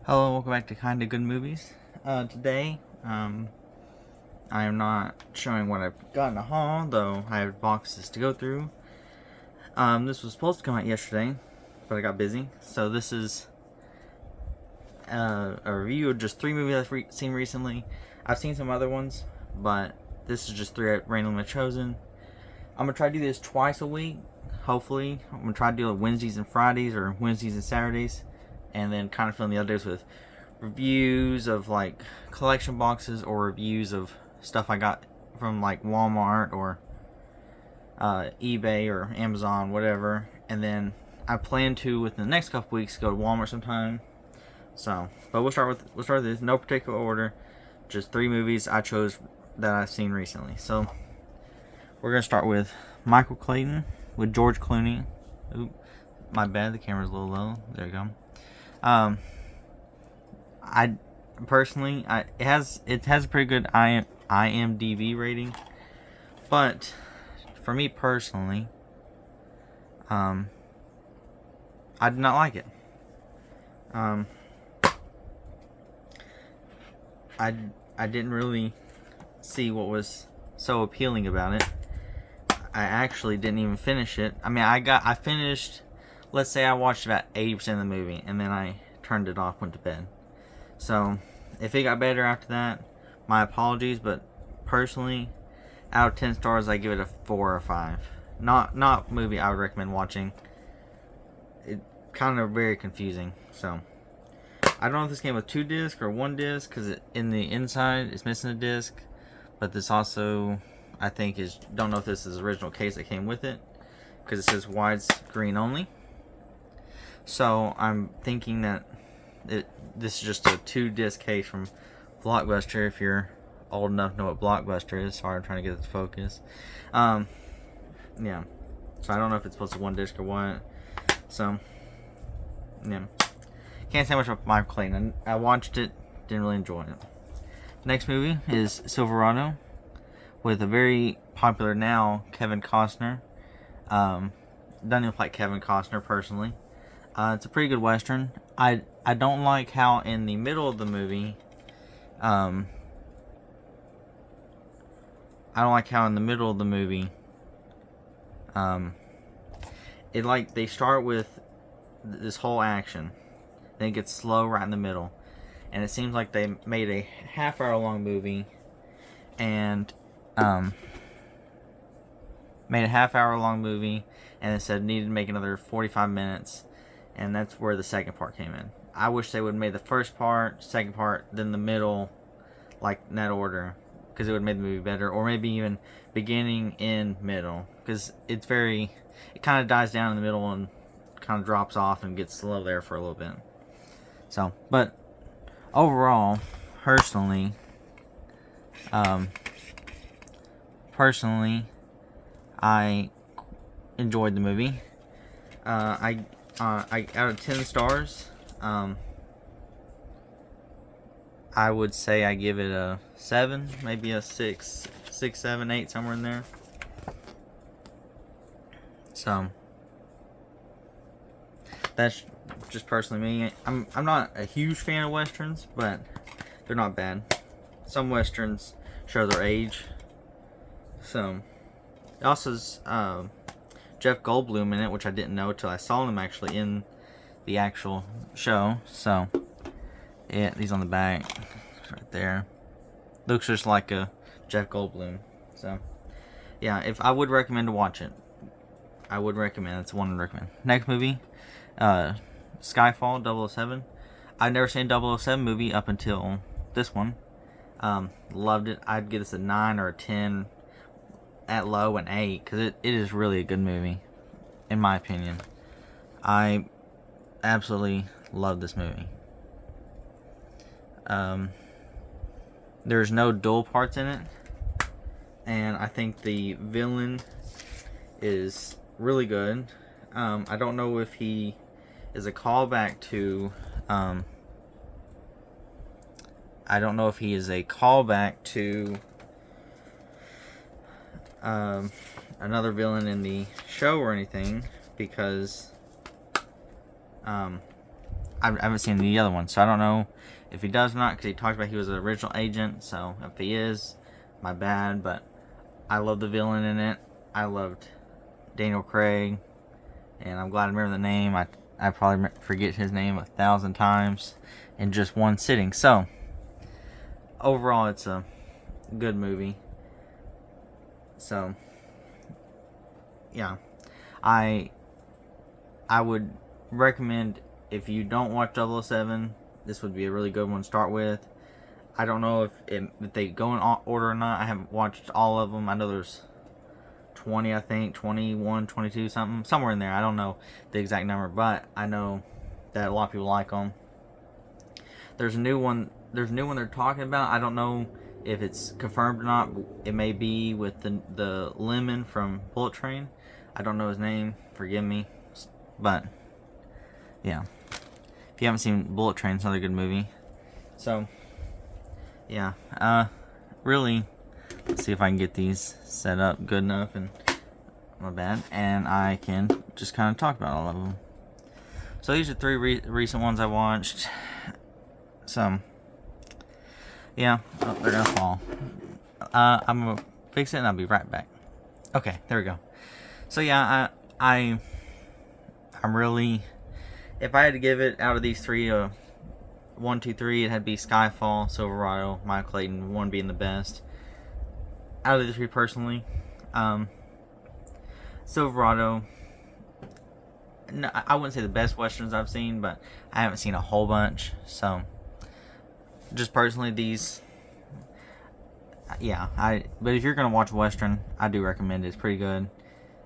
Hello, welcome back to Kinda Good Movies. Today, I am not showing what I've got in the haul, though I have boxes to go through. This was supposed to come out yesterday, but I got busy. So this is a review of just 3 movies I've seen recently. I've seen some other ones, but this is just 3 I randomly chosen. I'm going to try to do this twice a week, hopefully. I'm going to try to do it Wednesdays and Fridays, or Wednesdays and Saturdays. And then kind of filling the other days with reviews of like collection boxes or reviews of stuff I got from like Walmart or eBay or Amazon, whatever. And then I plan to within the next couple weeks go to Walmart sometime. So, but we'll start with this, no particular order, just 3 movies I chose that I've seen recently. So we're gonna start with Michael Clayton with George Clooney. Oop, my bad, the camera's a little low. There you go. I personally, it has a pretty good IMDb rating, but for me personally, I did not like it. I didn't really see what was so appealing about it. I actually didn't even finish it. I mean, I finished. Let's say I watched about 80% of the movie, and then I turned it off, went to bed. So, if it got better after that, my apologies, but personally, out of 10 stars, I give it a 4 or 5. Not movie I would recommend watching. It kind of very confusing. So, I don't know if this came with 2 discs or 1 disc, because in the inside, it's missing a disc. But this also, I think, don't know if this is the original case that came with it, because it says widescreen only. So I'm thinking that this is just a 2-disc case from Blockbuster. If you're old enough to know what Blockbuster is, sorry, I'm trying to get it to focus. Yeah. So I don't know if it's supposed to be 1 disc or what. So yeah, can't say much about Michael Clayton. I watched it, didn't really enjoy it. Next movie is Silverado with a very popular now Kevin Costner. Doesn't even like Kevin Costner personally. It's a pretty good Western. I don't like how in the middle of the movie, it like they start with this whole action, then it gets slow right in the middle, and it seems like they made a half-hour long movie, and it said needed to make another 45 minutes. And that's where the second part came in. I wish they would have made the first part, second part, then the middle, like in that order, because it would have made the movie better. Or maybe even beginning, end, middle, because it kind of dies down in the middle and kind of drops off and gets slow there for a little bit. So, but overall, personally, I enjoyed the movie. Out of 10 stars, I would say I give it a 7, maybe a 6, 7, 8, somewhere in there. So that's just personally me. I'm not a huge fan of westerns, but they're not bad. Some westerns show their age. So it also has Jeff Goldblum in it, which I didn't know until I saw him actually in the actual show. So yeah, he's on the back right there. Looks just like a Jeff Goldblum. So yeah, if I would recommend to watch it, I would recommend. It's one I'd recommend. Next movie, Skyfall 007. I've never seen a 007 movie up until this one. Loved it. I'd give this a 9 or a 10. At low, an 8, because it is really a good movie, in my opinion. I absolutely love this movie. There's no dull parts in it, and I think the villain is really good. I don't know if he is a callback to another villain in the show or anything, because I haven't seen the other one, so I don't know if he does or not, because he talked about he was an original agent. So if he is, my bad. But I love the villain in it. I loved Daniel Craig, and I'm glad I remember the name. I probably forget his name 1,000 times in just one sitting. So overall, it's a good movie. So yeah, I would recommend, if you don't watch 007, this would be a really good one to start with. I don't know if they go in order or not. I haven't watched all of them. I know there's 20, I think, 21, 22, somewhere in there. I don't know the exact number, but I know that a lot of people like them. There's a new one they're talking about. I don't know if it's confirmed or not. It may be with the Lemon from Bullet Train. I don't know his name. Forgive me. But yeah, if you haven't seen Bullet Train, it's another good movie. So yeah, really, let's see if I can get these set up good enough, and my bad, and I can just kind of talk about all of them. So these are three recent ones I watched. So yeah, oh, they're gonna fall. I'm gonna fix it and I'll be right back. Okay, there we go. So yeah, I'm really, if I had to give it out of these three, 1, 2, 3, it had to be Skyfall, Silverado, Michael Clayton, one being the best. Out of the three, personally, Silverado, no, I wouldn't say the best westerns I've seen, but I haven't seen a whole bunch. So, just personally, these, yeah, but if you're gonna watch western, I do recommend it. It's pretty good.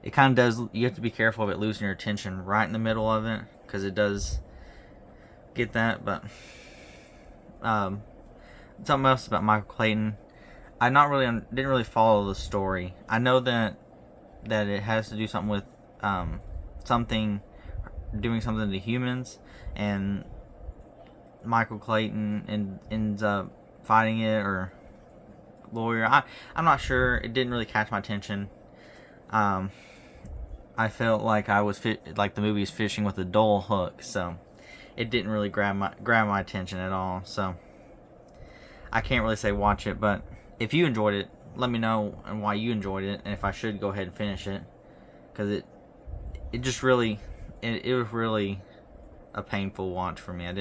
It kind of does. You have to be careful of it losing your attention right in the middle of it, because it does get that. But something else about Michael Clayton, I didn't really follow the story. I know that it has to do something with doing something to humans, and Michael Clayton ends up fighting it, or lawyer. I'm not sure. It didn't really catch my attention. I felt like like the movie is fishing with a dull hook, so it didn't really grab my attention at all. So I can't really say watch it, but if you enjoyed it, let me know and why you enjoyed it, and if I should go ahead and finish it, because it just really it was really a painful watch for me. I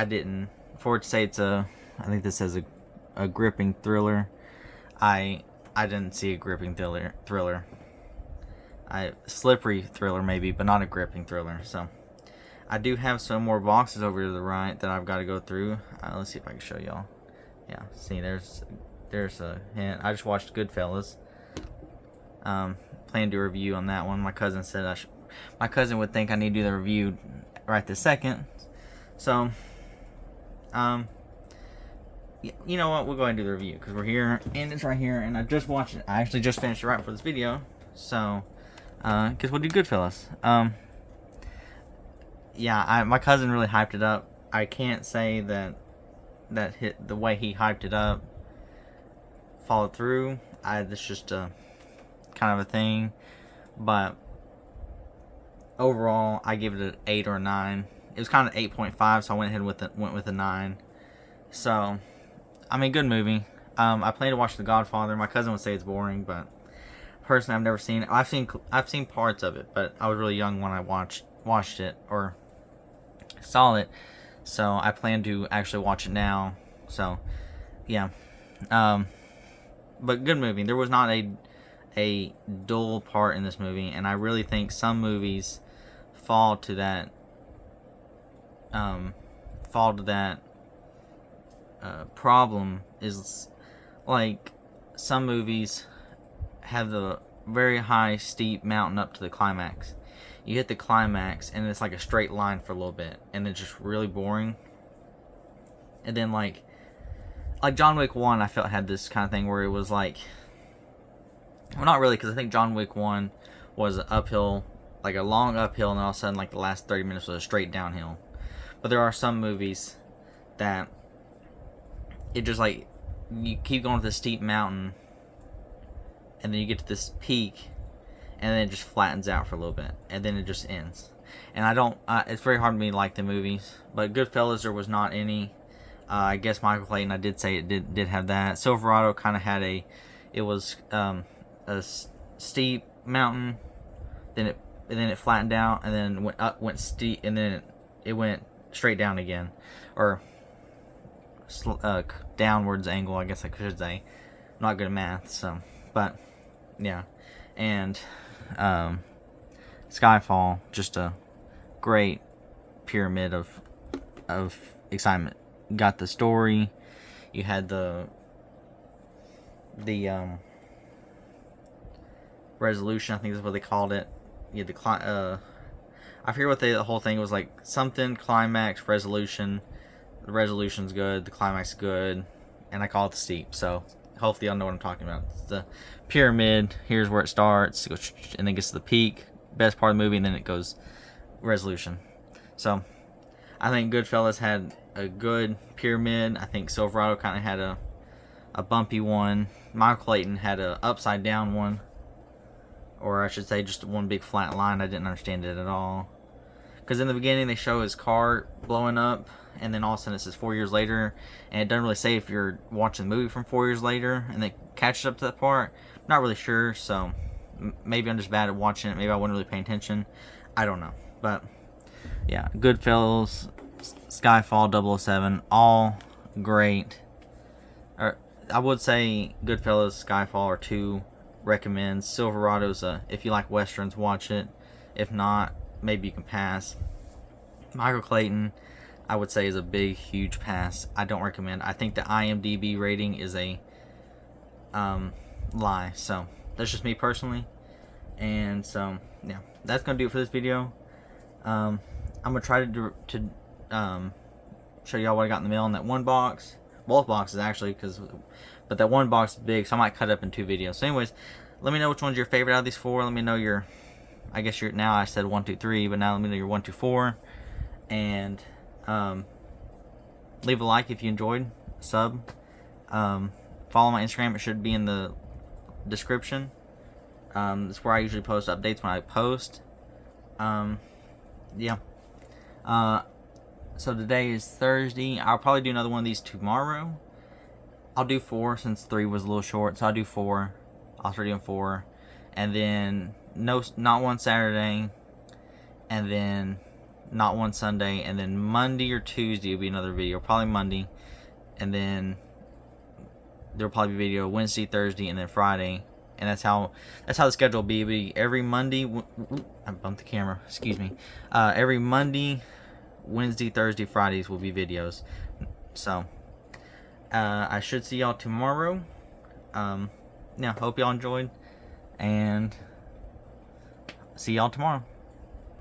didn't for it to say I think this says a gripping thriller. I didn't see a gripping thriller. Slippery thriller maybe, but not a gripping thriller. So I do have some more boxes over to the right that I've got to go through. Let's see if I can show y'all. Yeah, see, there's a hint. I just watched Goodfellas. Plan to do a review on that one. My cousin said my cousin would think I need to do the review right this second. So, you know what? We'll go ahead and do the review, because we're here and it's right here, and I just watched it. I actually just finished it right for this video. So, because we'll do Goodfellas. Yeah, my cousin really hyped it up. I can't say that the way he hyped it up followed through. It's just a kind of a thing, but overall, I give it an 8 or a 9. It was kind of 8.5, so I went ahead and went with a 9. So, I mean, good movie. I plan to watch The Godfather. My cousin would say it's boring, but personally, I've never seen it. I've seen parts of it, but I was really young when I watched it or saw it. So I plan to actually watch it now. So, yeah. But good movie. There was not a dull part in this movie, and I really think some movies fall to that problem. Is like some movies have the very high steep mountain up to the climax. You hit the climax and it's like a straight line for a little bit, and it's just really boring. And then like John Wick 1, I felt had this kind of thing where it was like, well, not really, because I think John Wick 1 was uphill, like a long uphill, and all of a sudden like the last 30 minutes was a straight downhill. But there are some movies that it just like, you keep going to this steep mountain, and then you get to this peak, and then it just flattens out for a little bit, and then it just ends. and I don't. It's very hard for me to like the movies. But Goodfellas, there was not any. I guess Michael Clayton, I did say it did have that. Silverado kind of had it was steep mountain, then it flattened out, and then went steep, and then it went straight down again, or downwards angle, I guess I should say. I'm not good at math, so, but yeah, and Skyfall, just a great pyramid of excitement. Got the story, you had the resolution, I think is what they called it. You had I forget what the whole thing was, like something climax resolution. The resolution's good, the climax is good, and I call it the steep. So hopefully y'all know what I'm talking about. It's the pyramid. Here's where it starts, and then gets to the peak, best part of the movie, and then it goes resolution. So I think Goodfellas had a good pyramid. I think Silverado kind of had a bumpy one. Michael Clayton had a upside down one, or I should say just one big flat line. I didn't understand it at all, because in the beginning they show his car blowing up, and then all of a sudden it says 4 years later, and it doesn't really say if you're watching the movie from 4 years later, and they catch up to that part. Not really sure, so maybe I'm just bad at watching it. Maybe I wasn't really paying attention. I don't know, but yeah, Goodfellas, Skyfall, 007, all great. Or I would say Goodfellas, Skyfall are two recommends. Silverado's if you like westerns, watch it. If not, maybe you can pass. Michael Clayton, I would say, is a big, huge pass. I don't recommend. I think the IMDb rating is a lie. So that's just me personally. And so yeah, that's gonna do it for this video. I'm gonna try to show y'all what I got in the mail in that one box. Both boxes actually, but that one box is big, so I might cut it up in 2 videos. So anyways, let me know which one's your favorite out of these 4. Let me know your, I guess now I said 1, 2, 3, but now let me know your 1, 2, 4. And leave a like if you enjoyed. Sub. Follow my Instagram. It should be in the description. That's where I usually post updates when I post. Yeah. So today is Thursday. I'll probably do another one of these tomorrow. I'll do 4 since 3 was a little short, so I'll do 4. I'll start doing 4, and then not one Saturday, and then not one Sunday, and then Monday or Tuesday will be another video. Probably Monday, and then there'll probably be a video Wednesday, Thursday, and then Friday. And that's how the schedule will be. It'll be every Monday. I bumped the camera. Excuse me. Every Monday, Wednesday, Thursday, Fridays will be videos. So I should see y'all tomorrow. Yeah, hope y'all enjoyed, and see y'all tomorrow.